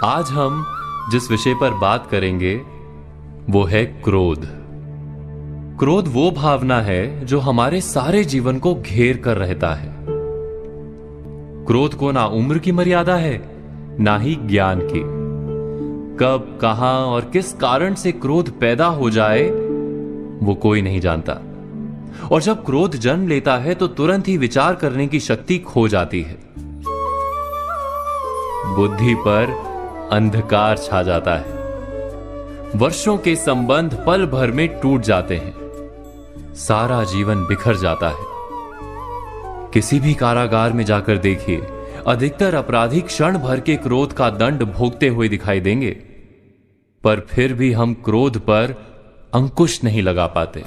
आज हम जिस विषय पर बात करेंगे वो है क्रोध। क्रोध वो भावना है जो हमारे सारे जीवन को घेर कर रहता है। क्रोध को ना उम्र की मर्यादा है, ना ही ज्ञान की। कब, कहां और किस कारण से क्रोध पैदा हो जाए वो कोई नहीं जानता। और जब क्रोध जन्म लेता है तो तुरंत ही विचार करने की शक्ति खो जाती है। बुद्धि पर अंधकार छा जाता है। वर्षों के संबंध पल भर में टूट जाते हैं। सारा जीवन बिखर जाता है। किसी भी कारागार में जाकर देखिए, अधिकतर अपराधी क्षण भर के क्रोध का दंड भोगते हुए दिखाई देंगे, पर फिर भी हम क्रोध पर अंकुश नहीं लगा पाते।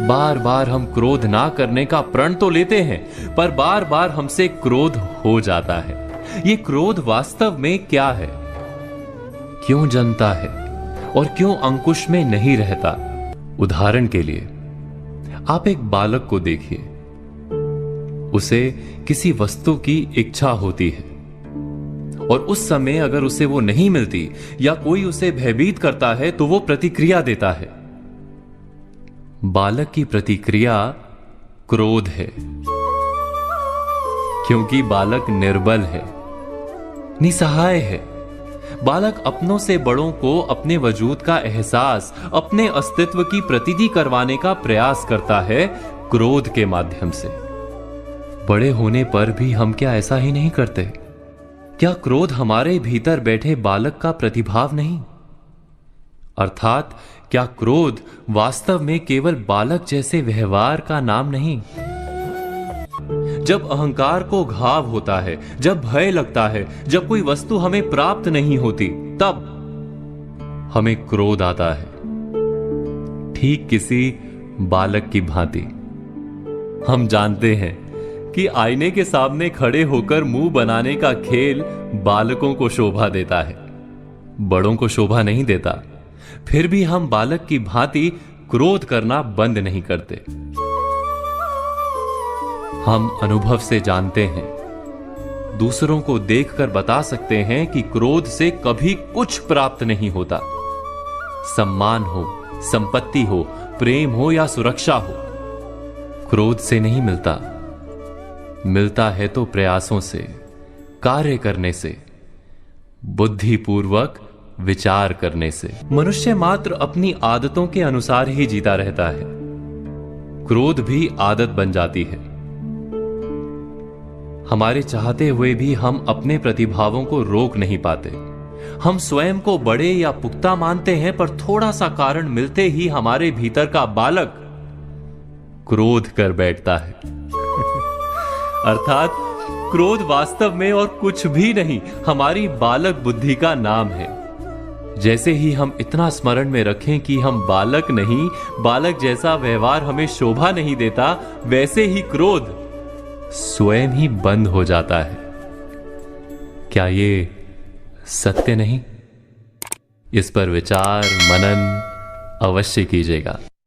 बार बार हम क्रोध ना करने का प्रण तो लेते हैं, पर बार बार हमसे क्रोध हो जाता है। ये क्रोध वास्तव में क्या है, क्यों जन्मता है और क्यों अंकुश में नहीं रहता? उदाहरण के लिए आप एक बालक को देखिए। उसे किसी वस्तु की इच्छा होती है और उस समय अगर उसे वो नहीं मिलती या कोई उसे भयभीत करता है तो वो प्रतिक्रिया देता है। बालक की प्रतिक्रिया क्रोध है, क्योंकि बालक निर्बल है, निसहाय है। बालक अपनों से बड़ों को अपने वजूद का एहसास, अपने अस्तित्व की प्रतीति करवाने का प्रयास करता है क्रोध के माध्यम से। बड़े होने पर भी हम क्या ऐसा ही नहीं करते? क्या क्रोध हमारे भीतर बैठे बालक का प्रतिभाव नहीं? अर्थात क्या क्रोध वास्तव में केवल बालक जैसे व्यवहार का नाम नहीं? जब अहंकार को घाव होता है, जब भय लगता है, जब कोई वस्तु हमें प्राप्त नहीं होती, तब हमें क्रोध आता है, ठीक किसी बालक की भांति। हम जानते हैं कि आईने के सामने खड़े होकर मुंह बनाने का खेल बालकों को शोभा देता है, बड़ों को शोभा नहीं देता। फिर भी हम बालक की भांति क्रोध करना बंद नहीं करते। हम अनुभव से जानते हैं, दूसरों को देखकर बता सकते हैं कि क्रोध से कभी कुछ प्राप्त नहीं होता। सम्मान हो, संपत्ति हो, प्रेम हो या सुरक्षा हो, क्रोध से नहीं मिलता। मिलता है तो प्रयासों से, कार्य करने से, बुद्धिपूर्वक विचार करने से। मनुष्य मात्र अपनी आदतों के अनुसार ही जीता रहता है। क्रोध भी आदत बन जाती है। हमारे चाहते हुए भी हम अपने प्रतिभावों को रोक नहीं पाते। हम स्वयं को बड़े या पुख्ता मानते हैं, पर थोड़ा सा कारण मिलते ही हमारे भीतर का बालक क्रोध कर बैठता है। अर्थात क्रोध वास्तव में और कुछ भी नहीं, हमारी बालक बुद्धि का नाम है। जैसे ही हम इतना स्मरण में रखें कि हम बालक नहीं, बालक जैसा व्यवहार हमें शोभा नहीं देता, वैसे ही क्रोध स्वयं ही बंद हो जाता है। क्या ये सत्य नहीं? इस पर विचार मनन अवश्य कीजिएगा।